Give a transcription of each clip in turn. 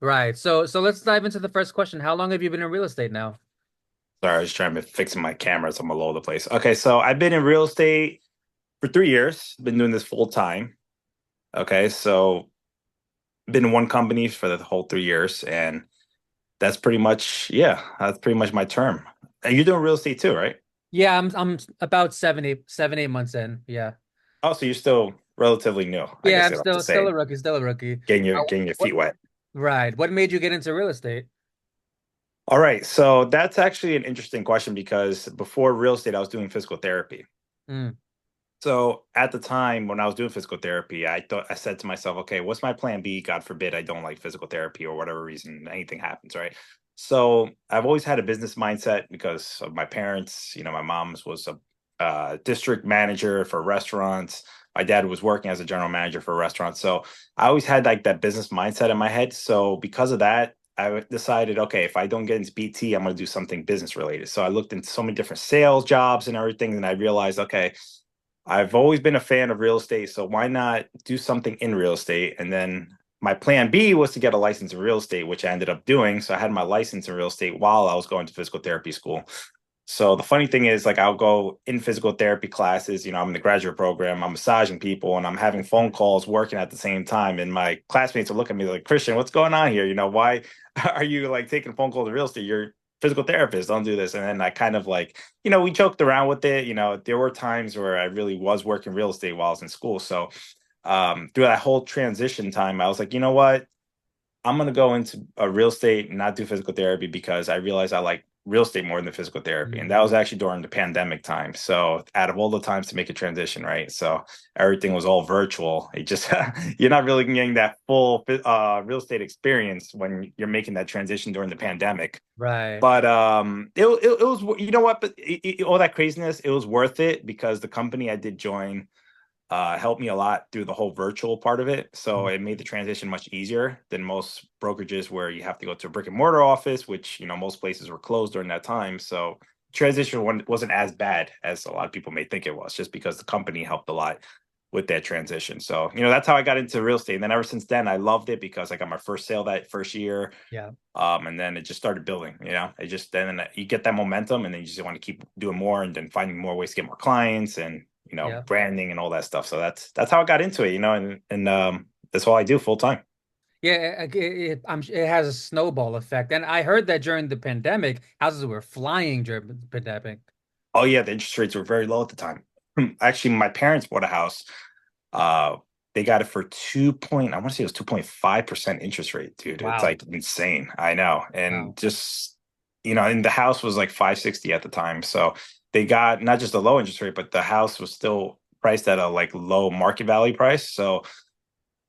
Right. So let's dive into the first question. How long have you been in real estate now? Sorry, I was trying to fix my camera, so I'm all over the place. Okay, so I've been in real estate for 3 years. Been doing this full time. Okay, so been in one company for the whole 3 years, and that's pretty much that's pretty much my term. And you're doing real estate too, right? Yeah, I'm about 7, 8 months in. Yeah. Oh, so you're still relatively new, I Yeah, guess I'm you'd have to still say, a rookie, still a rookie. getting your What feet wet. right. What made you get into real estate? All right, so that's actually an interesting question because before real estate, I was doing physical therapy. Mm, So at the time when I was doing physical therapy, I said to myself, okay, what's my plan B? God forbid I don't like physical therapy or whatever reason anything happens, right? So I've always had a business mindset because of my parents. My mom's was a district manager for restaurants. My dad was working as a general manager for restaurants. So I always had like that business mindset in my head. So because of that, I decided, okay, if I don't get into BT, I'm going to do something business related. So I looked into so many different sales jobs and everything, and I realized, okay, I've always been a fan of real estate, so why not do something in real estate? And then my plan B was to get a license in real estate, which I ended up doing. So I had my license in real estate while I was going to physical therapy school. So the funny thing is, like, I'll go in physical therapy classes. I'm in the graduate program, I'm massaging people, and I'm having phone calls working at the same time. And my classmates are looking at me like, Christian, what's going on here? Why are you like taking phone calls in real estate? You're a physical therapist, don't do this. And then I kind of like, we joked around with it. There were times where I really was working real estate while I was in school. So through that whole transition time, I was like, you know what? I'm gonna go into a real estate and not do physical therapy because I realized I like real estate more than physical therapy. And that mm, was actually during the pandemic time. So out of all the times to make a transition, right? So everything was all virtual. It just you're not really getting that full real estate experience when you're making that transition during the pandemic. right. But it was, you know what? But all that craziness, it was worth it because the company I did join helped me a lot through the whole virtual part of it. So Mm, it made the transition much easier than most brokerages where you have to go to a brick and mortar office, which, most places were closed during that time. So wasn't as bad as a lot of people may think it was, just because the company helped a lot with that transition. So, that's how I got into real estate. And then ever since then, I loved it because I got my first sale that first year. yeah. And then it just started building, it just, then you get that momentum and then you just want to keep doing more and then finding more ways to get more clients and, Yeah. branding and all that stuff. So that's how I got into it, and that's all I do full time. Yeah, it has a snowball effect. And I heard that during the pandemic, houses were flying during the pandemic. Oh yeah, the interest rates were very low at the time. Actually, my parents bought a house. Uh, they got it for I want to say it was 2.5% interest rate, dude. It's Wow. like insane. I know. Wow. And just, and the house was like 560 at the time. So they got not just a low interest rate, but the house was still priced at a like low market value price. So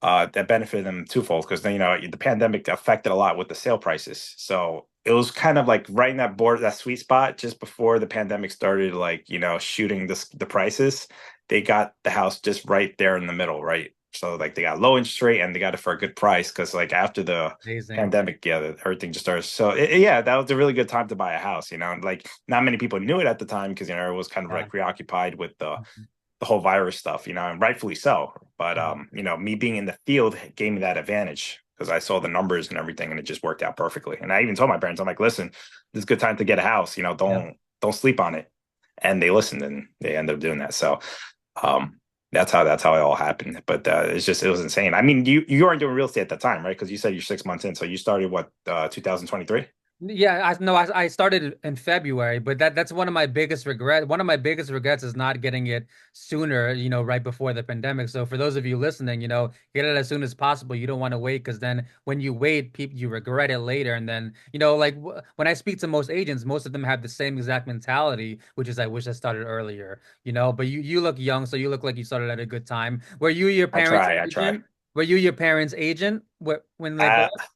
that benefited them twofold because then the pandemic affected a lot with the sale prices. So it was kind of like right in that sweet spot just before the pandemic started, like shooting the prices. They got the house just right there in the middle, right? So like they got low interest rate and they got it for a good price because like after the Amazing. pandemic, yeah, everything just started. So yeah, that was a really good time to buy a house. Like not many people knew it at the time because it was kind of Yeah. like preoccupied with the Mhm. the whole virus stuff, and rightfully so. But Yeah. me being in the field gave me that advantage because I saw the numbers and everything, and it just worked out perfectly. And I even told my parents, I'm like, listen, this is a good time to get a house. Yeah. Don't sleep on it. And they listened, and they ended up doing that. So um, that's how it all happened. But it was insane. I mean, you weren't doing real estate at that time, right? Because you said you're 6 months in, so you started what 2023. Yeah, I no, I started in February, but that's one of my biggest regrets. One of my biggest regrets is not getting it sooner, right before the pandemic. So for those of you listening, get it as soon as possible. You don't want to wait because then when you wait, people you regret it later. And then, like when I speak to most agents, most of them have the same exact mentality, which is I wish I started earlier, But you look young, so you look like you started at a good time. Were you your parents' I try. agent? Were you your parents' agent when they Uh, bought?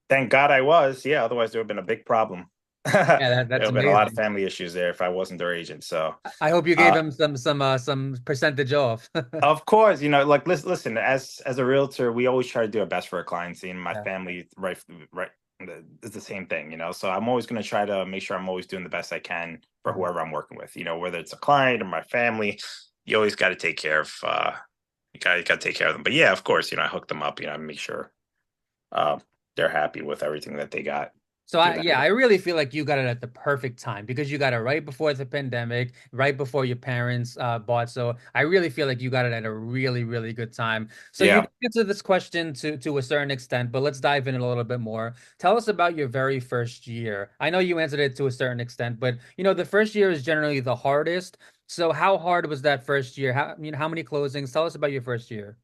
Thank God I was. Yeah, otherwise there would have been a big problem. Yeah, There would that's have been a lot of amazing. family issues there if I wasn't their agent. So, I hope you gave uh, him some percentage off. of course, like listen, as a realtor, we always try to do our best for our clients. And my Yeah. family, right, it's the same thing. So I'm always going to try to make sure I'm always doing the best I can for Mhm. whoever I'm working with. Whether it's a client or my family, you always got to take care of. You got to take care of them. But yeah, of course, I hook them up. I make sure uh, they're happy with everything that they got So doing yeah, that. I really feel like you got it at the perfect time because you got it right before the pandemic, right before your parents bought. So I really feel like you got it at a really, really good time. So you Yeah. did answer this question to a certain extent, but let's dive in a little bit more. Tell us about your very first year. I know you answered it to a certain extent, but the first year is generally the hardest. So how hard was that first year? How many closings? Tell us about your first year.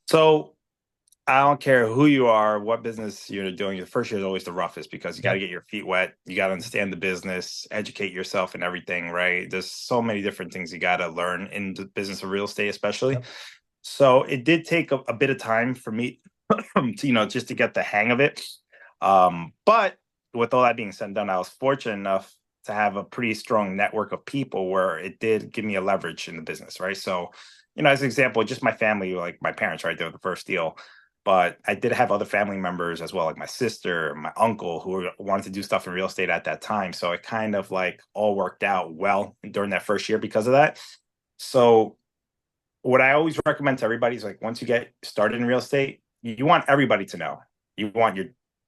So I don't care who you are, what business you're doing. The first year is always the roughest because you got to Yep. get your feet wet. You got to understand the business, educate yourself and everything, right? There's so many different things you got to learn in the business of real estate, especially. Yep. So it did take a bit of time for me to, just to get the hang of it. But with all that being said and done, I was fortunate enough to have a pretty strong network of people where it did give me a leverage in the business, right? So, as an example, just my family, like my parents, right? They were the first deal. But I did have other family members as well, like my sister, my uncle, who wanted to do stuff in real estate at that time. So it kind of like all worked out well during that first year because of that. So what I always recommend to everybody is like once you get started in real estate, you want everybody to know. You want your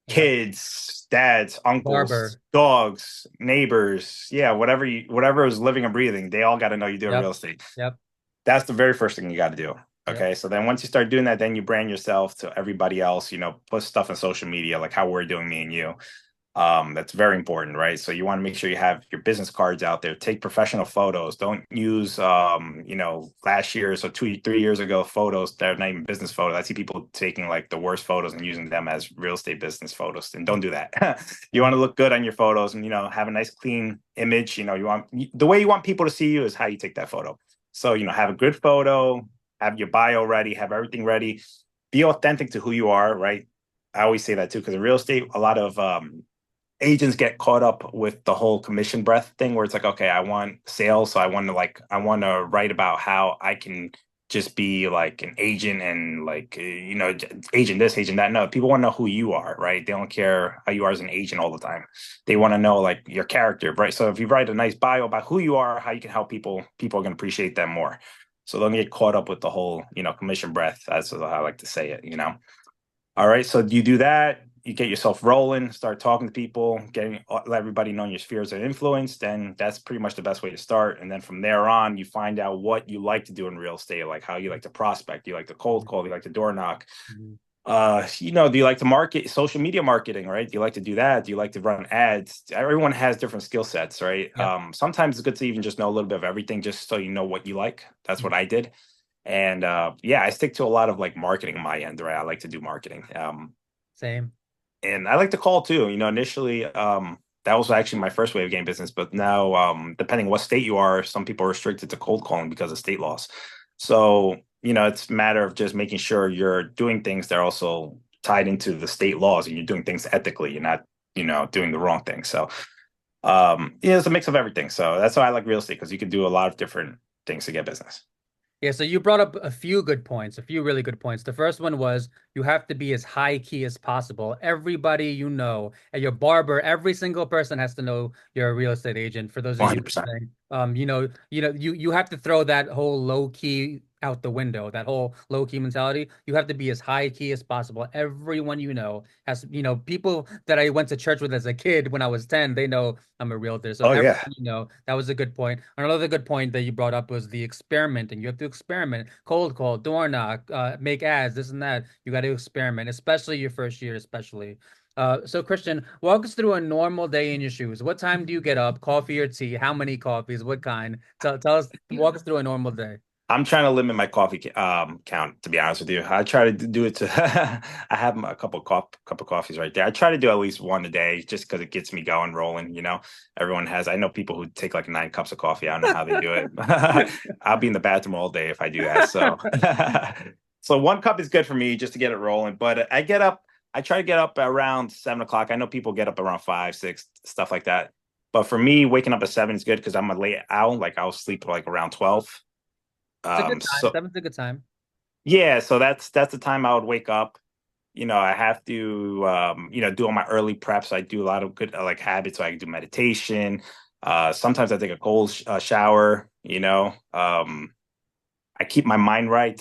Yep. kids, dads, uncles, Barber. dogs, neighbors, yeah, whatever is living and breathing, they all got to know you do real Yep. estate. Yep. That's the very first thing you got to do. Yep. Okay. So then once you start doing that, then you brand yourself to everybody else, put stuff on social media, like how we're doing, me and you. That's very important, right? So you want to make sure you have your business cards out there. Take professional photos. Don't use last year's or 2 3 years ago photos that are not even business photos. I see people taking like the worst photos and using them as real estate business photos, and don't do that. You Yeah. want to look good on your photos and have a nice clean image. You want the way you want people to see you is how you take that photo. So have a good photo, have your bio ready, have everything ready, be authentic to who you are, right? I always say that too, because in real estate, a lot of agents get caught up with the whole commission breath thing where it's like, okay, I want sales, so I want to write about how I can just be like an agent and like agent this, agent that. No, people want to know who you are, right? They don't care how you are as an agent all the time. They want to know like your character, right? So if you write a nice bio about who you are, how you can help people, people are going to appreciate them more. So don't get caught up with the whole commission breath. That's how I like to say it. All right, so you do that, you get yourself rolling, start talking to people, let everybody know your spheres of influence, then that's pretty much the best way to start. And then from there on, you find out what you like to do in real estate, like how you like to prospect, do you like to cold call, do you like to door knock? Mhm. Do you like to market social media marketing, right? Do you like to do that? Do you like to run ads? Everyone has different skill sets, right? Yep. Sometimes it's good to even just know a little bit of everything just so you know what you like. That's what Mhm. I did. And yeah, I stick to a lot of like marketing on my end, right? I like to do marketing. Same. And I like to call too. Initially, that was actually my first way of getting business, but now, depending what state you are, some people are restricted to cold calling because of state laws. So, it's a matter of just making sure you're doing things that are also tied into the state laws and you're doing things ethically. You're not, doing the wrong thing. So, it's a mix of everything. So that's why I like real estate because you can do a lot of different things to get business. Yeah, so you brought up a few good points, a few really good points. The first one was you have to be as high key as possible. Everybody at your barber, every single person has to know you're a real estate agent. For those of you 100%. listening, you have to throw that whole low key out the window, that whole low key mentality. You have to be as high key as possible. Everyone has, people that I went to church with as a kid when I was 10, they know I'm a realtor. So Oh, everyone, yeah. that was a good point. Another good point that you brought up was the experimenting. You have to experiment, cold call, door knock, make ads, this and that. You got to experiment, especially your first year, especially. So Christian, walk us through a normal day in your shoes. What time do you get up? Coffee or tea? How many coffees? What kind? Tell us, walk us through a normal day. I'm trying to limit my coffee count, to be honest with you. I try to do it to I have a couple coffees right there. I try to do at least one a day just because it gets me going, rolling. Everyone has I know people who take like 9 cups of coffee. I don't know how they do it. I'll be in the bathroom all day if I do that. So so 1 cup is good for me just to get it rolling. But I try to get up around 7 o'clock. I know people get up around 5, 6, stuff like that. But for me, waking up at 7 is good because I'm a late owl. Like I'll sleep like around 12. It's a good time. So Seven's a good time. yeah, so that's the time I would wake up. I have to do all my early preps. I do a lot of good like habits. So I can do meditation. Sometimes I take a cold shower. I keep my mind right.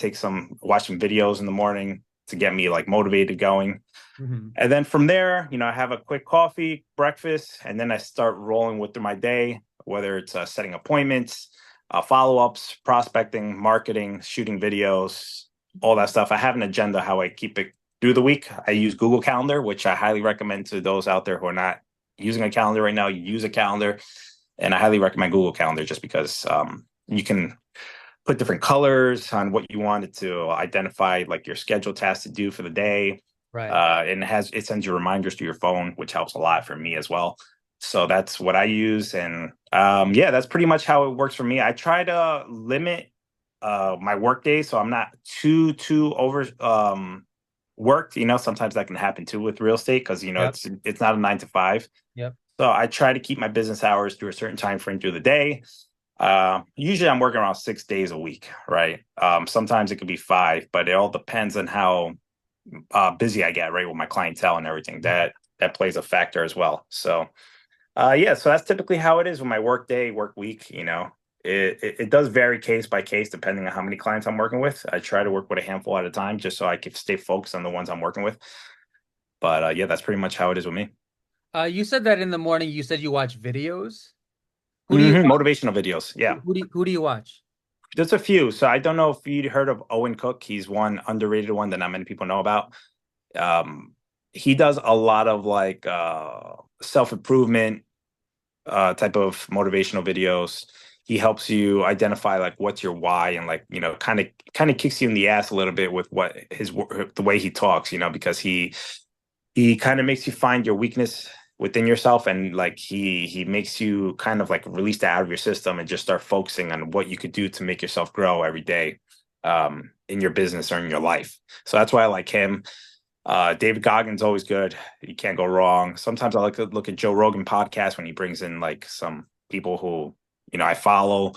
Watch some videos in the morning. to get me like motivated going. Hmm. And then from there, I have a quick coffee, breakfast, and then I start rolling with through my day, whether it's setting appointments, follow-ups, prospecting, marketing, shooting videos, all that stuff. I have an agenda how I keep it through the week. I use Google Calendar, which I highly recommend to those out there who are not using a calendar right now. You use a calendar, and I highly recommend Google Calendar just because you can put different colors on what you wanted to identify, like your scheduled tasks to do for the day. Right. And it sends you reminders to your phone, which helps a lot for me as well. So that's what I use, and yeah, that's pretty much how it works for me. I try to limit my work days so I'm not too over worked. Sometimes that can happen too with real estate because Yep. it's not a 9 to 5. Yep. So I try to keep my business hours through a certain time frame through the day. Usually I'm working around 6 days a week, right? Sometimes it could be 5, but it all depends on how busy I get, right, with my clientele and everything. That plays a factor as well. So yeah, so that's typically how it is with my work day, work week. It does vary case by case depending on how many clients I'm working with. I try to work with a handful at a time just so I can stay focused on the ones I'm working with. But yeah, that's pretty much how it is with me. You said that in the morning you said you watch videos. Who do you Motivational videos. Yeah. who do you watch? There's a few. So I don't know if you'd heard of Owen Cook. He's one underrated one that not many people know about. Um, he does a lot of like self-improvement type of motivational videos. He helps you identify like what's your why and like, kind of kicks you in the ass a little bit with what the way he talks, because he kind of makes you find your weakness within yourself, and like he makes you kind of like release that out of your system and just start focusing on what you could do to make yourself grow every day in your business or in your life. So that's why I like him. David Goggins always good. You can't go wrong. Sometimes I like to look at Joe Rogan podcast when he brings in like some people who I follow.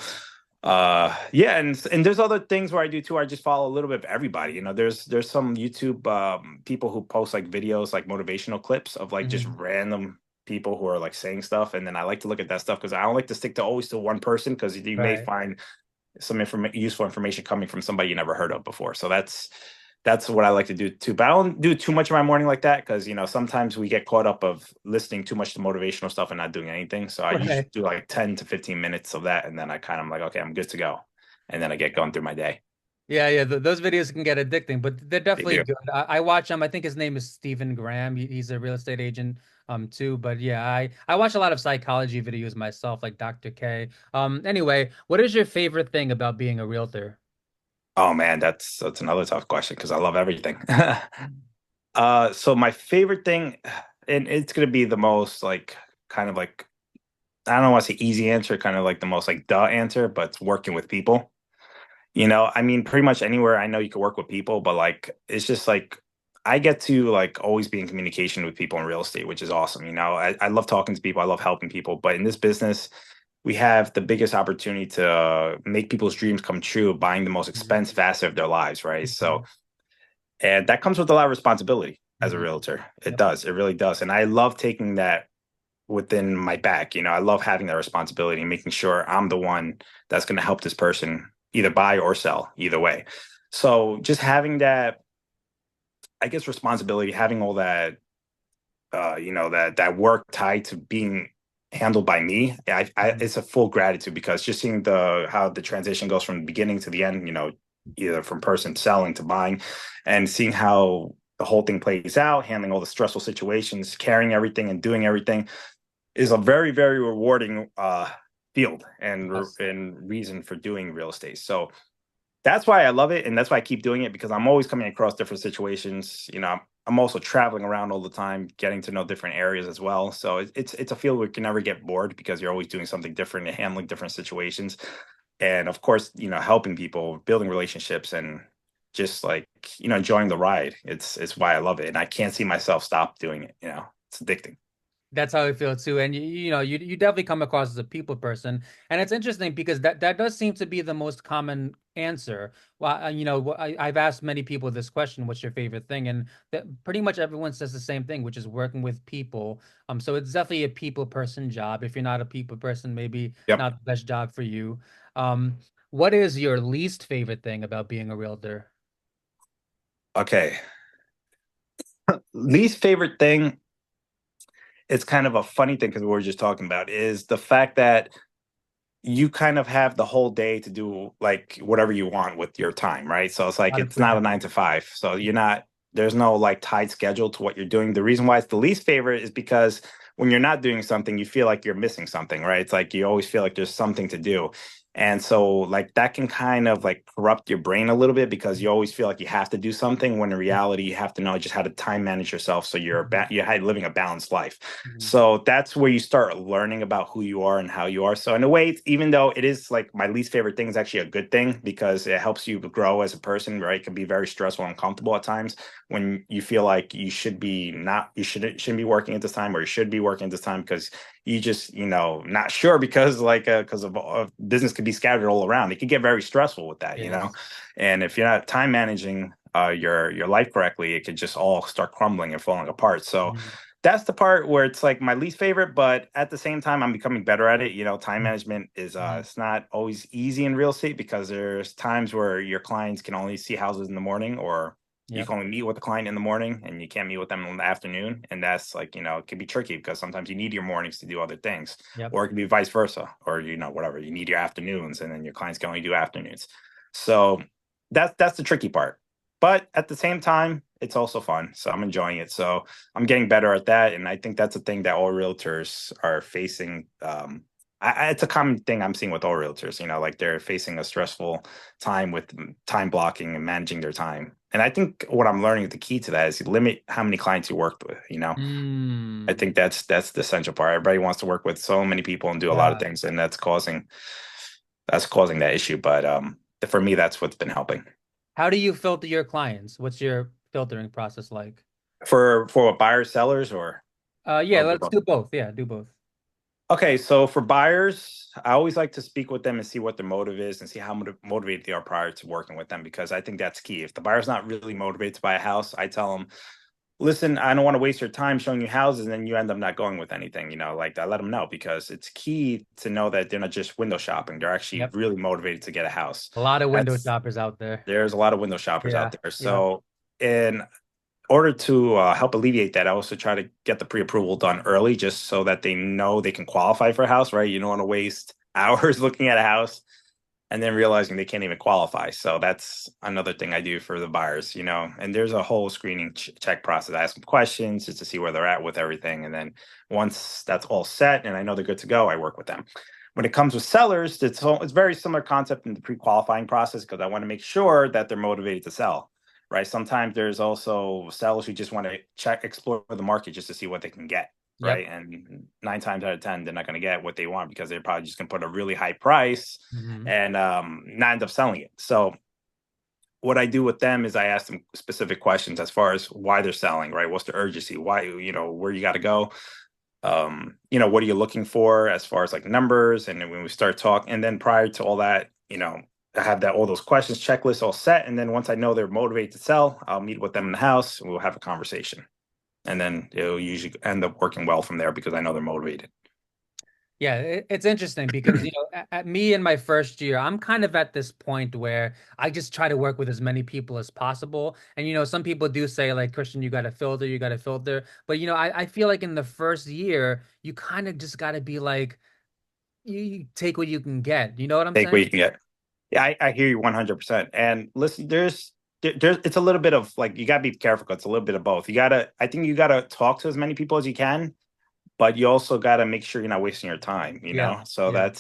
Yeah, and there's other things where I do too. I just follow a little bit of everybody. There's some YouTube people who post like videos, like motivational clips of like just Hmm. random people who are like saying stuff, and then I like to look at that stuff because I don't like to stick to always to one person because you may Right. find some useful information coming from somebody you never heard of before. So that's what I like to do too. But I don't do too much of my morning like that because sometimes we get caught up of listening too much to motivational stuff and not doing anything. So I usually Right. do like 10 to 15 minutes of that, and then I kind of like, okay, I'm good to go, and then I get going through my day. Yeah, yeah, those videos can get addicting, but they're They definitely do. good. I watch him. I think his name is Stephen Graham. He's a real estate agent too. But yeah, I watch a lot of psychology videos myself, like Dr. K. Anyway, what is your favorite thing about being a realtor? Oh man, that's another tough question because I love everything. So my favorite thing, and it's gonna be the most like kind of like I don't want to say easy answer, kind of like the most like duh answer, but it's working with people. I mean, pretty much anywhere I know you can work with people, but like it's just like I get to like always be in communication with people in real estate, which is awesome. I love talking to people, I love helping people, but in this business, we have the biggest opportunity to make people's dreams come true, buying the most Mhm. expensive asset of their lives, right? So, Mhm. and that comes with a lot of responsibility as a Mhm. realtor. It Yep. does, it really does, and I love taking that within my back. I love having that responsibility and making sure I'm the one that's going to help this person either buy or sell, either way. So just having that, I guess, responsibility, having all that, that work tied to being handled by me, Mhm. it's a full gratitude because just seeing the how the transition goes from the beginning to the end, either from person selling to buying, and seeing how the whole thing plays out, handling all the stressful situations, carrying everything and doing everything is a very, very rewarding field Yes. and reason for doing real estate. So that's why I love it, and that's why I keep doing it because I'm always coming across different situations. I'm also traveling around all the time, getting to know different areas as well. So it's a field where you can never get bored because you're always doing something different and handling different situations. And of course, helping people, building relationships, and just like enjoying the ride. It's why I love it, and I can't see myself stop doing it. It's addicting. That's how I feel too. And you definitely come across as a people person. And it's interesting because that does seem to be the most common answer. Well, I've asked many people this question, what's your favorite thing? And that pretty much everyone says the same thing, which is working with people. So it's definitely a people person job. If you're not a people person, maybe Yep. not the best job for you. Um, what is your least favorite thing about being a realtor? Okay. Least favorite thing, it's kind of a funny thing because we were just talking about, is the fact that you kind of have the whole day to do like whatever you want with your time, right? So it's A like lot of it's not a freedom. 9 to 5. So you're not, there's no like tied schedule to what you're doing. The reason why it's the least favorite is because when you're not doing something, you feel like you're missing something, right? It's like you always feel like there's something to do. And so like that can kind of like corrupt your brain a little bit because you always feel like you have to do something when in reality you have to know just how to time manage yourself so Mhm. you're living a balanced life. Mhm. So that's where you start learning about who you are and how you are. So in a way, even though it is like my least favorite thing, is actually a good thing because it helps you grow as a person, right? It can be very stressful and uncomfortable at times when you feel like you should be not, you shouldn't be working at this time, or you should be working at this time because you just, not sure because like because of business could be scattered all around. It could get very stressful with that, Yes. and if you're not time managing your life correctly, it could just all start crumbling and falling apart. So Mhm. that's the part where it's like my least favorite, but at the same time, I'm becoming better at it. Time Mhm. management is Mhm. it's not always easy in real estate because there's times where your clients can only see houses in the morning, or you Yep. can only meet with the client in the morning and you can't meet with them in the afternoon. And that's like, it can be tricky because sometimes you need your mornings to do other things, Yep. or it can be vice versa, or whatever. You need your afternoons and then your clients can only do afternoons. So that's the tricky part. But at the same time, it's also fun. So I'm enjoying it. So I'm getting better at that, and I think that's a thing that all realtors are facing. It's a common thing I'm seeing with all realtors. Like they're facing a stressful time with time blocking and managing their time. And I think what I'm learning, the key to that is you limit how many clients you work with. I Mm. think that's the essential part. Everybody wants to work with so many people and do a lot of Yeah. things, and that's causing that issue. But for me, that's what's been helping. How do you filter your clients? What's your filtering process like? For what, buyers, sellers, Yeah, or let's do both. Yeah, do both. Okay, so for buyers, I always like to speak with them and see what their motive is and see how motivated they are prior to working with them, because I think that's key. If the buyer's not really motivated to buy a house, I tell them, listen, I don't want to waste your time showing you houses and then you end up not going with anything. Like I let them know, because it's key to know that they're not just window shopping. They're actually Yep. really motivated to get a house. A lot of window That's shoppers out there. There's a lot of window shoppers out Yeah. there. Yeah. So, in order to help alleviate that, I also try to get the pre-approval done early, just so that they know they can qualify for a house, right? You don't want to waste hours looking at a house and then realizing they can't even qualify. So that's another thing I do for the buyers. And there's a whole screening check process. I ask them questions just to see where they're at with everything. And then once that's all set and I know they're good to go, I work with them. When it comes with sellers, it's very similar concept in the pre-qualifying process, because I want to make sure that they're motivated to sell, right? Sometimes there's also sellers who just want to explore the market just to see what they can get, Yep. right? And 9 times out of 10, they're not going to get what they want because they're probably just going to put a really high price Hmm. and not end up selling it. So what I do with them is I ask them specific questions as far as why they're selling, right? What's the urgency? Why, where you got to go? What are you looking for as far as like numbers? And then when we start talking, and then prior to all that, I have all those questions checklists all set. And then once I know they're motivated to sell, I'll meet with them in the house and we'll have a conversation. And then it'll usually end up working well from there because I know they're motivated. Yeah, it's interesting because, at me in my first year, I'm kind of at this point where I just try to work with as many people as possible. And, some people do say, like, Christian, you got to filter, you got to filter. But, I feel like in the first year, you kind of just got to be like, you take what you can get. You know what I'm Take saying? what you can get. Yeah, I hear you 100%. And listen, there's it's a little bit of like, you gotta be careful because it's a little bit of both. I think you gotta talk to as many people as you can, but you also got to make sure you're not wasting your time, Yeah. So Yeah.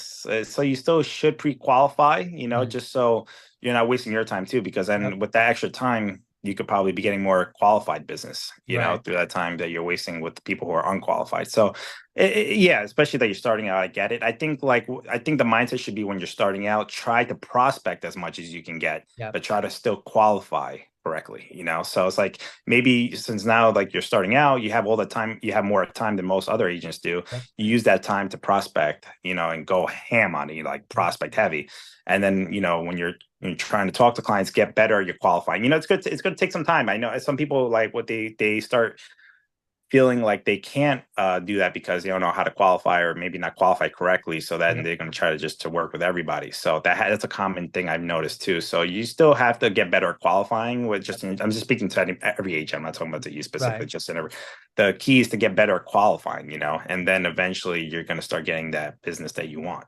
so you still should pre-qualify, Mhm. just so you're not wasting your time too, because Yep. then with that extra time, you could probably be getting more qualified business, Right. through that time that you're wasting with people who are unqualified. So, yeah, especially that you're starting out, I get it. I think the mindset should be when you're starting out, try to prospect as much as you can get, Yep. but try to still qualify correctly. So it's like, maybe since now like you're starting out, you have all the time, you have more time than most other agents do. Yep. You use that time to prospect, and go ham on it, like Yep. prospect heavy. And then, when you're trying to talk to clients, get better, you're qualifying. It's good to take some time. I know some people like what they start feeling like they can't do that because they don't know how to qualify or maybe not qualify correctly. So then Yep. they're going to try to just to work with everybody. So that's a common thing I've noticed too. So you still have to get better at qualifying with Yep. I'm just speaking to every agent. I'm not talking about to you specifically, Right. just in every. The key is to get better at qualifying, and then eventually you're going to start getting that business that you want.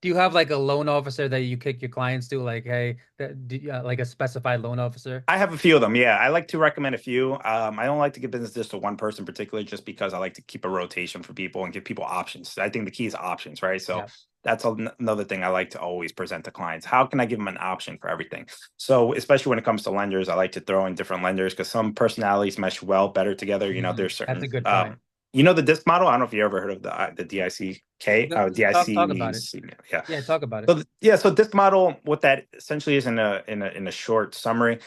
Do you have like a loan officer that you kick your clients to, like, hey, like a specified loan officer? I have a few of them. Yeah, I like to recommend a few. I don't like to give business just to one person particularly, just because I like to keep a rotation for people and give people options. I think the key is options, right? So Yeah. that's another thing I like to always present to clients. How can I give them an option for everything? So especially when it comes to lenders, I like to throw in different lenders because some personalities mesh well better together. There's That's a certain, good point. the disc model. I don't know if you ever heard of the DICK, Talk about it. DIC. Yeah. Yeah, talk about it. So this model, what that essentially is in a short summary,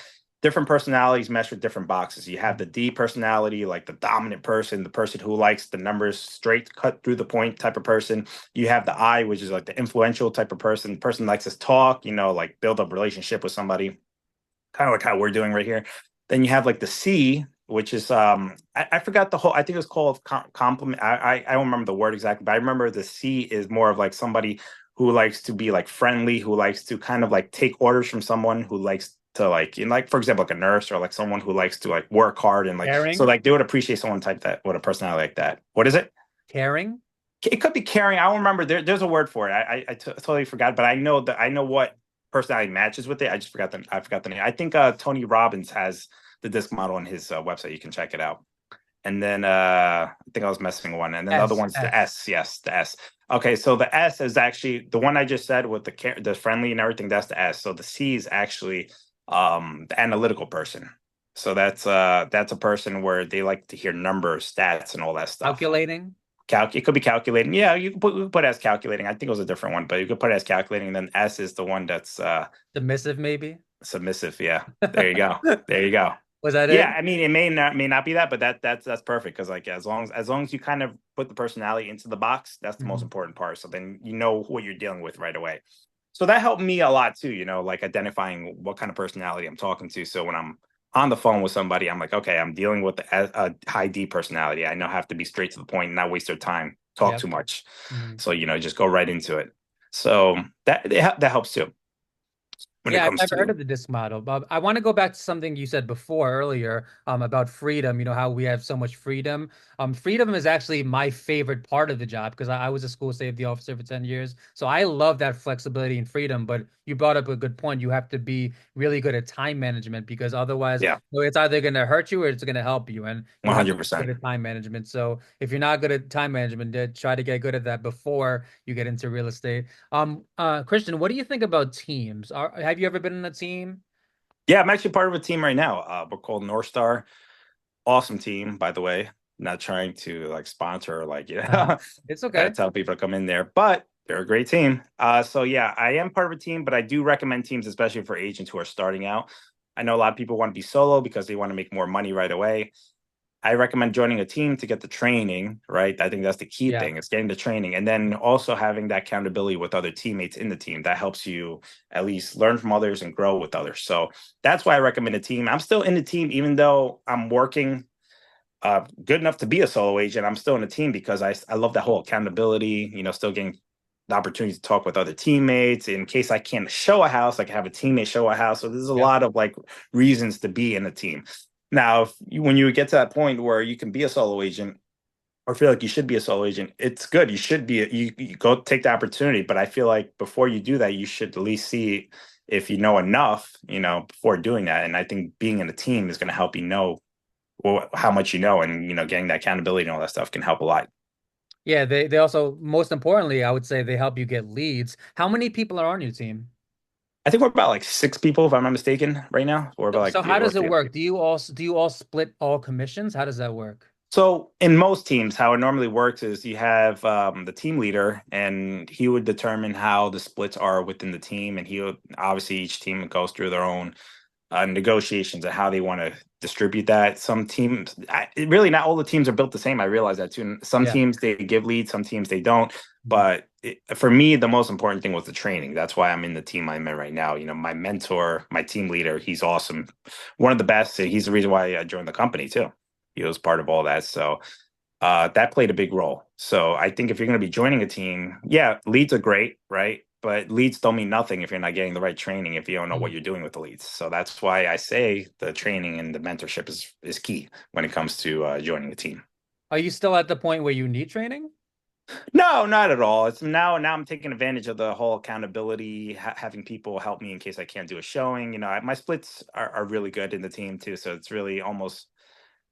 different personalities mesh with different boxes. You have the D personality, like the dominant person, the person who likes the numbers straight, cut through the point type of person. You have the I, which is like the influential type of person. The person likes to talk, like build up relationship with somebody, kind of like how we're doing right here. Then you have like the C, which is I forgot the whole. I think it was called compliment. I don't remember the word exactly, but I remember the C is more of like somebody who likes to be like friendly, who likes to kind of like take orders from someone who likes to like, like for example, like a nurse or like someone who likes to like work hard and like so Caring? like they would appreciate someone type that with a personality like that. What is it? Caring? It could be caring. I don't remember. There's a word for it. Totally forgot, but I know what personality matches with it. I forgot the name. I think Tony Robbins has the disc model on his website. You can check it out. And then I think I was missing one. And then the other one's the S. S. Yes, the S. Okay, so the S is actually the one I just said with the friendly and everything. That's the S. So the C is actually the analytical person. So that's a person where they like to hear numbers, stats, and all that stuff. Calculating? It could be calculating. Yeah, you can put it as calculating. I think it was a different one, but you could put it as calculating. And then S is the one that's Submissive, maybe? submissive. Yeah, there you go. There you go. Was that Yeah, it? I mean, it may not be that, but that's perfect because like as long as you kind of put the personality into the box, that's the most Mhm. important part. So then you know what you're dealing with right away. So that helped me a lot too. Like identifying what kind of personality I'm talking to. So when I'm on the phone with somebody, I'm like, okay, I'm dealing with a high D personality. I know I have to be straight to the point and not waste their time, talk Yep. too much. Mhm. So just go right into it. So that helps too when it Yeah, I've comes never heard to. of the disc model, but I want to go back to something you said before earlier, about freedom, how we have so much freedom. Freedom is actually my favorite part of the job because I was a school safety officer for 10 years. So I love that flexibility and freedom, but you brought up a good point. You have to be really good at time management because otherwise, Yeah, it's either going to hurt you or it's going to help you. And you have to be good 100%. at time management. So if you're not good at time management, try to get good at that before you get into real estate. Christian, what do you think about teams? Have you ever been in a team? Yeah, I'm actually part of a team right now. We're called North Star. Awesome team, by the way. Not trying to like sponsor or like Uh, it's okay. tell people to come in there, but they're a great team. So yeah, I am part of a team, but I do recommend teams, especially for agents who are starting out. I know a lot of people want to be solo because they want to make more money right away. I recommend joining a team to get the training, right? I think that's the key Yeah. thing. It's getting the training and then also having that accountability with other teammates in the team. That helps you at least learn from others and grow with others. So that's why I recommend a team. I'm still in the team, even though I'm working good enough to be a solo agent. I'm still in a team because I love that whole accountability, still getting the opportunity to talk with other teammates in case I can't show a house, I can have a teammate show a house. So there's a Yep. lot of like reasons to be in a team. Now, when you get to that point where you can be a solo agent or feel like you should be a solo agent, it's good. You should be, you go take the opportunity. But I feel like before you do that, you should at least see if you know enough, before doing that. And I think being in a team is going to help you know how much you know, and getting that accountability and all that stuff can help a lot. Yeah, they also, most importantly, I would say they help you get leads. How many people are on your team? I think we're about like 6 people, if I'm not mistaken, right now. We're about like So how yeah, does it work? Do you all split all commissions? How does that work? so in most teams, how it normally works is you have the team leader, and he would determine how the splits are within the team, and he would obviously each team goes through their own negotiations and how they want to distribute that. Some teams, really, not all the teams are built the same. I realize that too. Some Yeah. teams they give leads, some teams they don't. Mhm. But for me, the most important thing was the training. That's why I'm in the team I'm in right now. My mentor, my team leader, he's awesome, one of the best. He's the reason why I joined the company too. He was part of all that. So that played a big role. So I think if you're going to be joining a team, yeah, leads are great, right? But leads don't mean nothing if you're not getting the right training, if you don't know what Mm. you're doing with the leads. So that's why I say the training and the mentorship is key when it comes to joining a team. Are you still at the point where you need training? No, not at all. It's now I'm taking advantage of the whole accountability, having people help me in case I can't do a showing. My splits are really good in the team too, so it's really almost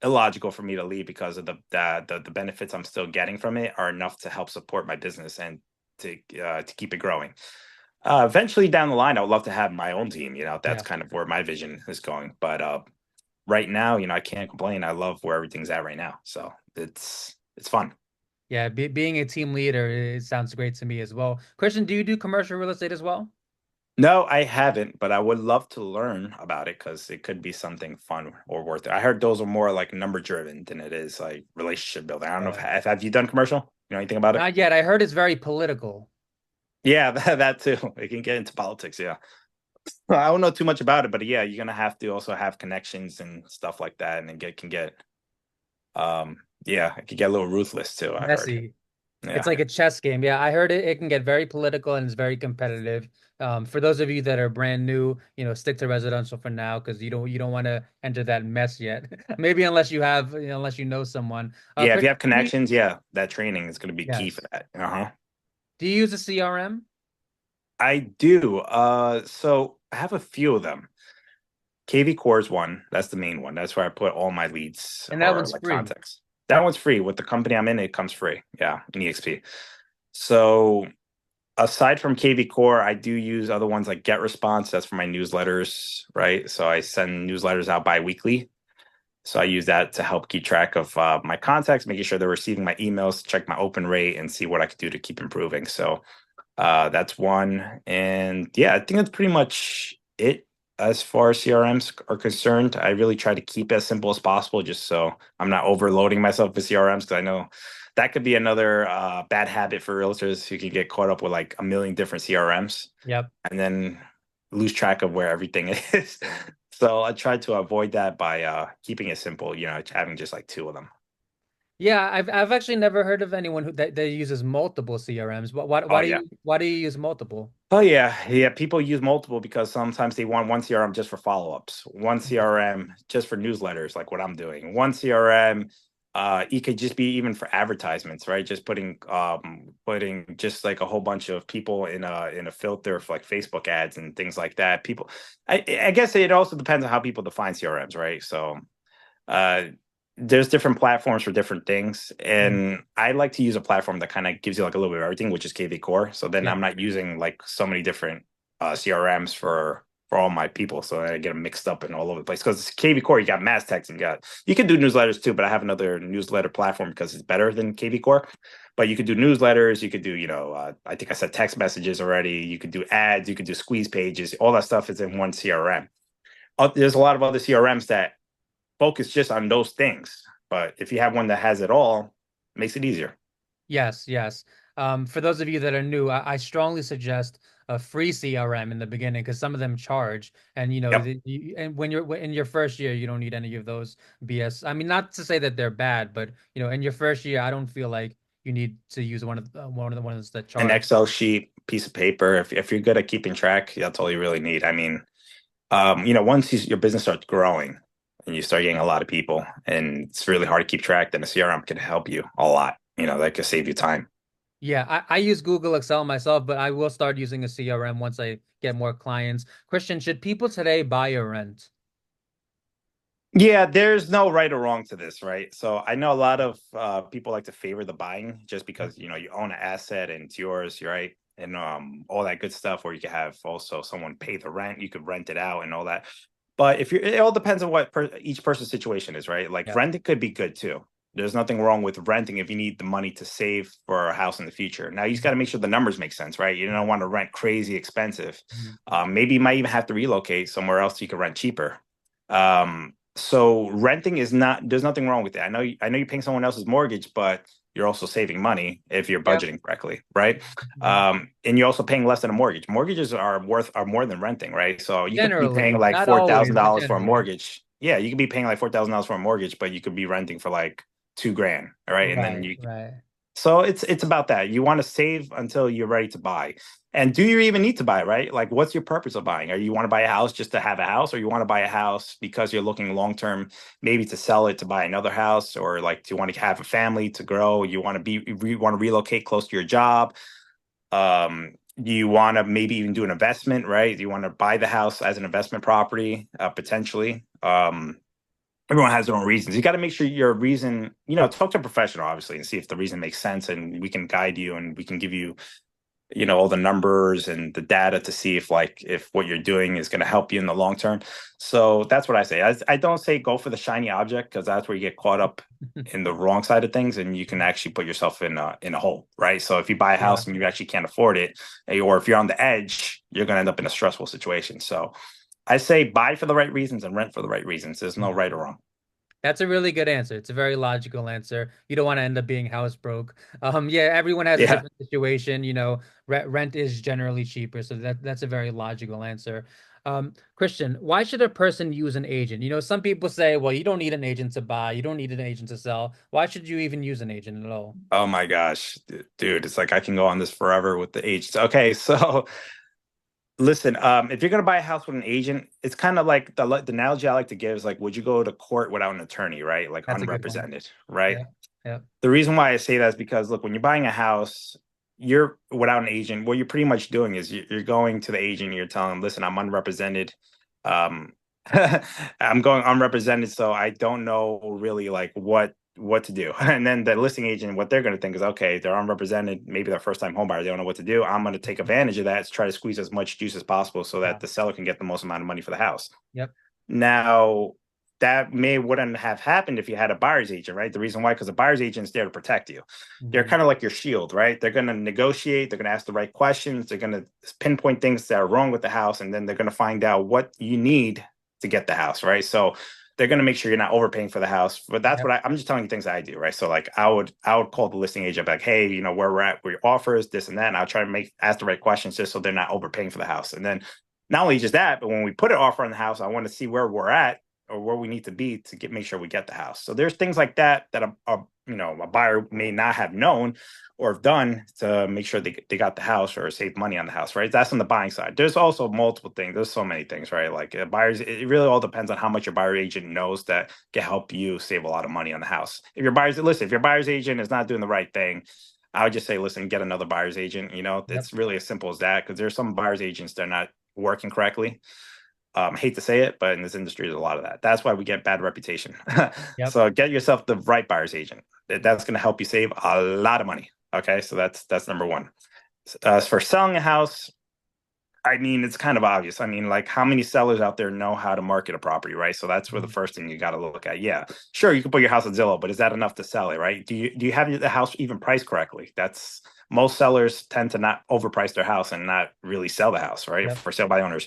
illogical for me to leave because of the benefits I'm still getting from it are enough to help support my business and to keep it growing. Eventually down the line, I would love to have my own team. That's Yeah. kind of where my vision is going. But right now, I can't complain. I love where everything's at right now, so it's fun. Yeah, being a team leader, it sounds great to me as well. Christian, do you do commercial real estate as well? No, I haven't, but I would love to learn about it because it could be something fun or worth it. I heard those are more like number driven than it is like relationship building. I don't know if Yeah. have you done commercial? You know anything about it? Not yet. I heard it's very political. Yeah, that too. It can get into politics. Yeah, well, I don't know too much about it, but yeah, you're gonna have to also have connections and stuff like that, and it can get yeah, it can get a little ruthless too. I heard. Messy. It's Yeah, like a chess game. Yeah, I heard it can get very political and it's very competitive. For those of you that are brand new, stick to residential for now because you don't want to enter that mess yet. Maybe unless you have, unless you know someone. yeah. If you Christian, have connections, yeah, that training is gonna be key for yes. that. Uh-huh. Do you use a CRM? I do. So I have a few of them. KV Core is one. That's the main one. That's where I put all my leads And that or one's like free. contacts. That one's free. With the company I'm in, it comes free. Yeah, in EXP. So aside from KV Core, I do use other ones like Get Response. That's for my newsletters, right? So I send newsletters out bi-weekly. So I use that to help keep track of my contacts, making sure they're receiving my emails, check my open rate, and see what I could do to keep improving. So that's one. And yeah, I think that's pretty much it as far as CRMs are concerned. I really try to keep it as simple as possible just so I'm not overloading myself with CRMs because I know that could be another bad habit for realtors who can get caught up with like a million different CRMs Yep. and then lose track of where everything is. So I try to avoid that by keeping it simple, having just like two of them. Yeah, I've actually never heard of anyone that uses multiple CRMs. But why Oh why do yeah. you use multiple? Oh yeah, yeah. People use multiple because sometimes they want one CRM just for follow-ups, one Mhm. CRM just for newsletters, like what I'm doing. One CRM, it could just be even for advertisements, right? Just putting just like a whole bunch of people in a filter for like Facebook ads and things like that. I guess it also depends on how people define CRMs, right? So uh, there's different platforms for different things, Mhm. and I like to use a platform that kind of gives you like a little bit of everything, which is KV Core. So then Yeah. I'm not using like so many different CRMs for all my people, so I get them mixed up and all over the place. Because KV Core, you got mass text and you can do newsletters too, but I have another newsletter platform because it's better than KV Core. But you could do newsletters, you could do, I think I said text messages already. You could do ads, you could do squeeze pages. All that stuff is in one CRM. There's a lot of other CRMs that focus just on those things. But if you have one that has it all, it makes it easier. Yes, yes. For those of you that are new, I strongly suggest a free CRM in the beginning because some of them charge, and Yep. and when you're in your first year, you don't need any of those BS. I mean, not to say that they're bad, but in your first year, I don't feel like you need to use one of the ones that An charge. Excel sheet, piece of paper. If you're good at keeping track, that's all you really need. I mean, once your business starts growing and you start getting a lot of people, and it's really hard to keep track, then a CRM can help you a lot. That could save you time. Yeah, I use Google Excel myself, but I will start using a CRM once I get more clients. Christian, should people today buy or rent? Yeah, there's no right or wrong to this, right? So I know a lot of people like to favor the buying just Yep. because you own an asset and it's yours, right? And all that good stuff where you can have also someone pay the rent, you could rent it out and all that. But it all depends on what each person's situation is, right? Like Yep. renting could be good too. There's nothing wrong with renting if you need the money to save for a house in the future. Now you just got to make sure the numbers make sense, right? You don't want to rent crazy expensive. Mhm. Maybe you might even have to relocate somewhere else so you can rent cheaper. So renting is not, there's nothing wrong with that. I know you're paying someone else's mortgage, but you're also saving money if you're Yep. budgeting correctly, right? Mhm. And you're also paying less than a mortgage. Mortgages are more than renting, right? So you could be paying Generally, like not four always, thousand but dollars for a generally. mortgage. yeah, you could be paying like $4,000 for a mortgage, but you could be renting for like 2 grand. All right. And then Right, right. so it's about that. You want to save until you're ready to buy. And do you even need to buy, right? Like, what's your purpose of buying? Are you want to buy a house just to have a house, or you want to buy a house because you're looking long term, maybe to sell it to buy another house, or like do you want to have a family to grow? You want to relocate close to your job. You want to maybe even do an investment, right? You want to buy the house as an investment property, potentially. Everyone has their own reasons. You got to make sure your reason, talk to a professional, obviously, and see if the reason makes sense, and we can guide you and we can give you, all the numbers and the data to see if what you're doing is going to help you in the long term. So that's what I say. I don't say go for the shiny object, because that's where you get caught up in the wrong side of things, and you can actually put yourself in a hole, right? So if you buy a Yeah. house and you actually can't afford it, or if you're on the edge, you're going to end up in a stressful situation. So I say buy for the right reasons and rent for the right reasons. There's no right or wrong. That's a really good answer. It's a very logical answer. You don't want to end up being house broke. Yeah, everyone has a Yeah. different situation. Rent is generally cheaper, so that's a very logical answer. Christian, why should a person use an agent? Some people say, well, you don't need an agent to buy, you don't need an agent to sell. Why should you even use an agent at all? Oh my gosh, dude, it's like I can go on this forever with the agents. Okay, so listen, if you're gonna buy a house with an agent, it's kind of like the analogy I like to give is like, would you go to court without an attorney, right? Like That's a good one. unrepresented, right? Yeah, yeah, The reason why I say that is because look, when you're buying a house, you're without an agent. What you're pretty much doing is you're going to the agent, and you're telling them, listen, I'm unrepresented. Um, I'm going unrepresented, so I don't know really like what to do. And then the listing agent, what they're going to think is, okay, they're unrepresented, maybe they're first time home buyer, they don't know what to do. I'm going to take advantage of that to try to squeeze as much juice as possible so that yeah, the seller can get the most amount of money for the house. yep, Now, that may wouldn't have happened if you had a buyer's agent, right? The reason why, because the buyer's agent is there to protect you. They're hmm, kind of like your shield, right? They're going to negotiate, they're going to ask the right questions, they're going to pinpoint things that are wrong with the house, and then they're going to find out what you need to get the house, right? So they're going to make sure you're not overpaying for the house. But that's yep, what I'm just telling you things I do, right? So like I would call the listing agent like, hey, where we're at, where your offers, this and that, and I'll try to ask the right questions just so they're not overpaying for the house. And then not only just that, but when we put an offer on the house, I want to see where we're at or where we need to be to make sure we get the house. So there's things like that that a buyer may not have known or have done to make sure they got the house or save money on the house, right? That's on the buying side. There's also multiple things. There's so many things, right? Like buyers, it really all depends on how much your buyer agent knows that can help you save a lot of money on the house. If your buyer's agent is not doing the right thing, I would just say, listen, get another buyer's agent. yep, It's really as simple as that, because there's some buyer's agents that are not working correctly. I hate to say it, but in this industry, there's a lot of that. That's why we get bad reputation. yep, So get yourself the right buyer's agent. That's going to help you save a lot of money. Okay, so that's number one. As for selling a house, I mean, it's kind of obvious. I mean, like how many sellers out there know how to market a property, right? So that's where the mhm, first thing you got to look at. Yeah, sure, you can put your house on Zillow, but is that enough to sell it, right? Do you have the house even priced correctly? That's most sellers tend to not overprice their house and not really sell the house, right? yep, For sale by owners.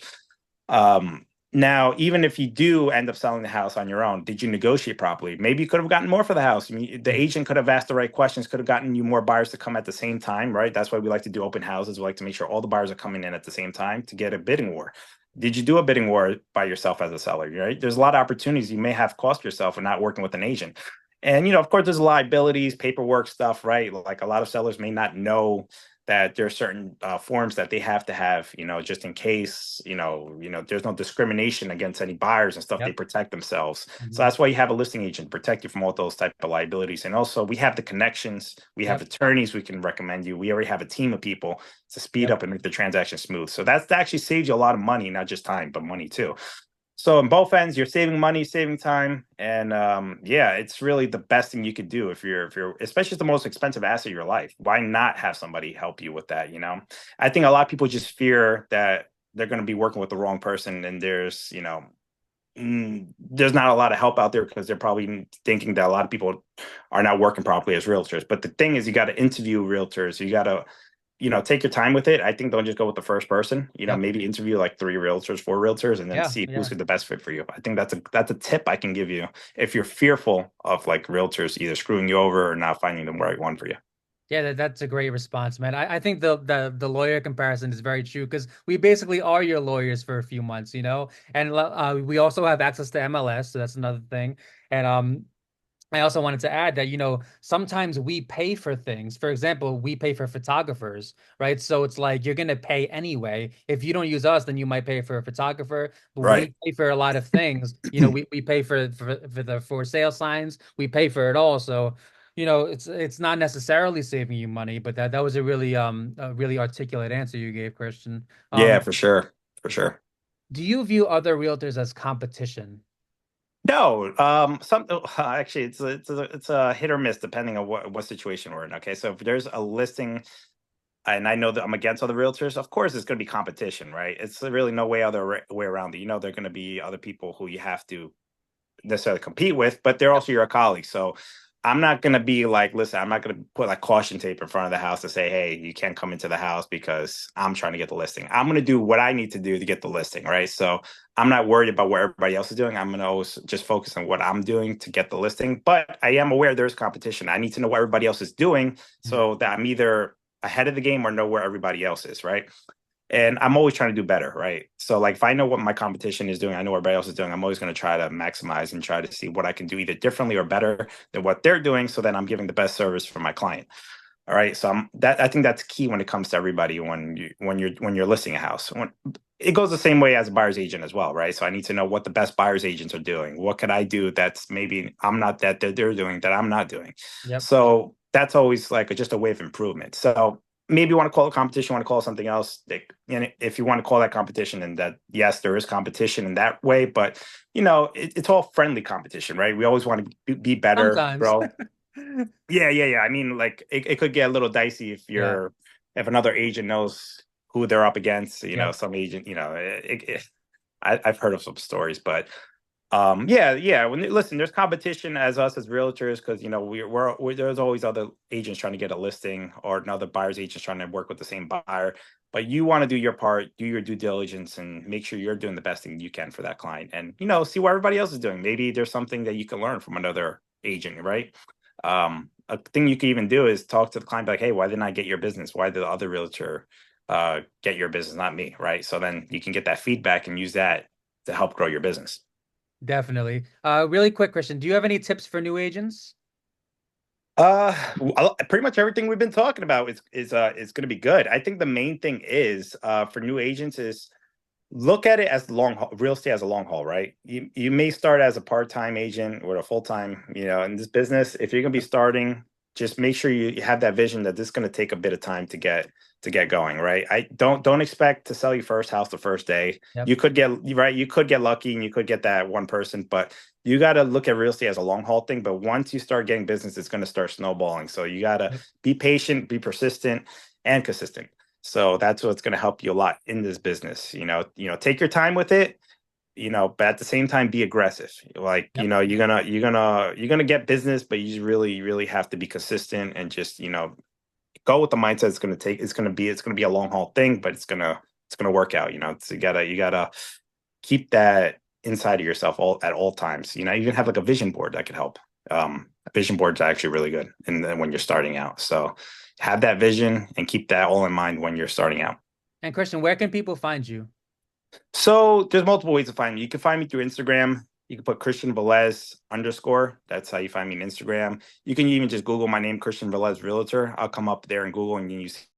Um, Now, even if you do end up selling the house on your own, did you negotiate properly? Maybe you could have gotten more for the house. I mean, the mhm, agent could have asked the right questions, could have gotten you more buyers to come at the same time, right? That's why we like to do open houses. We like to make sure all the buyers are coming in at the same time to get a bidding war. Did you do a bidding war by yourself as a seller, right? There's a lot of opportunities you may have cost yourself in not working with an agent. And, of course, there's liabilities, paperwork stuff, right? Like a lot of sellers may not know that there are certain forms that they have to have, just in case, there's no discrimination against any buyers and stuff. They yep, protect themselves. So mhm, that's why you have a listing agent protect you from all those type of liabilities. And also, we have the connections, we have yep, attorneys we can recommend you. We already have a team of people to speed yep, up and make the transaction smooth. So that actually saves you a lot of money, not just time, but money too. So in both ends, you're saving money, saving time, and yeah, it's really the best thing you could do if you're especially the most expensive asset of your life. Why not have somebody help you with that? I think a lot of people just fear that they're going to be working with the wrong person, and there's not a lot of help out there because they're probably thinking that a lot of people are not working properly as realtors. But the thing is, you got to interview realtors. You got to take your time with it. I think don't just go with the first person. yep, Maybe interview like 3 realtors, 4 realtors, and then yeah, see who's yeah. the best fit for you. I think that's a tip I can give you if you're fearful of like realtors either screwing you over or not finding the right one for you. Yeah, that's a great response, man. I think the lawyer comparison is very true because we basically are your lawyers for a few months, you know, and we also have access to MLS, so that's another thing. And I also wanted to add that, you know, sometimes we pay for things. For example, we pay for photographers, right? So it's like you're gonna pay anyway. If you don't use us, then you might pay for a photographer. But Right. we pay for a lot of things. You know, we pay for the for sale signs. We pay for it all. So, you know, it's not necessarily saving you money, but that was a really articulate answer you gave, Christian. Yeah, for sure. For sure. Do you view other realtors as competition? No, some actually it's a hit or miss depending on what situation we're in. Okay, so if there's a listing, and I know that I'm against other realtors, of course it's going to be competition, right? It's really no way other way around it. You know, there are going to be other people who you have to necessarily compete with, but they're Yep. also your colleagues. So I'm not going to be like, listen, I'm not going to put like caution tape in front of the house to say, hey, you can't come into the house because I'm trying to get the listing. I'm going to do what I need to do to get the listing, right? So I'm not worried about what everybody else is doing. I'm going to always just focus on what I'm doing to get the listing. But I am aware there's competition. I need to know what everybody else is doing Mhm. so that I'm either ahead of the game or know where everybody else is, right? And I'm always trying to do better, right? So like if I know what my competition is doing, I know what everybody else is doing, I'm always going to try to maximize and try to see what I can do either differently or better than what they're doing so that I'm giving the best service for my client. All right. So I think that's key when it comes to everybody when you're listing a house. It goes the same way as a buyer's agent as well, right? So I need to know what the best buyer's agents are doing. What could I do that's maybe I'm not that they're doing that I'm not doing. Yep. So that's always like just a way of improvement. So maybe you want to call it competition, want to call it something else. And if you want to call that competition, and that yes, there is competition in that way, but it's all friendly competition, right? We always want to be better, Sometimes. grow. Yeah. I mean, like it could get a little dicey Yeah. if another agent knows who they're up against. Yep. Some agent, I've heard of some stories, but yeah. Listen, there's competition as us as realtors because there's always other agents trying to get a listing or another buyer's agents trying to work with the same buyer. But you want to do your part, do your due diligence, and make sure you're doing the best thing you can for that client, and see what everybody else is doing. Maybe there's something that you can learn from another agent, right? A thing you can even do is talk to the client, be like, hey, why didn't I get your business? Why did the other realtor get your business, not me, right? So then you can get that feedback and use that to help grow your business. Definitely. Really quick question. Do you have any tips for new agents? Pretty much everything we've been talking about is going to be good. I think the main thing is for new agents is look at it as long haul, real estate as a long haul, right? You may start as a part-time agent or a full-time, in this business. If you're going to be starting, just make sure you have that vision that this is going to take a bit of time to get going, right? I don't expect to sell your first house the first day. Yep. You could get lucky and you could get that one person, but you got to look at real estate as a long haul thing. But once you start getting business, it's going to start snowballing. So you got to Yep. be patient, be persistent, and consistent. So that's what's going to help you a lot in this business. Take your time with it, but at the same time be aggressive. Like, Yep. you're gonna get business, but you really, really have to be consistent and just, go with the mindset it's gonna be a long haul thing, but it's gonna work out. So you gotta keep that inside of yourself at all times. Even have like a vision board that could help. A vision board's actually really good and then when you're starting out. So have that vision and keep that all in mind when you're starting out. And Christian, where can people find you? So there's multiple ways to find me. You can find me through Instagram. You can put Christian Velez underscore. That's how you find me on Instagram. You can even just Google my name, Christian Velez Realtor. I'll come up there in Google and you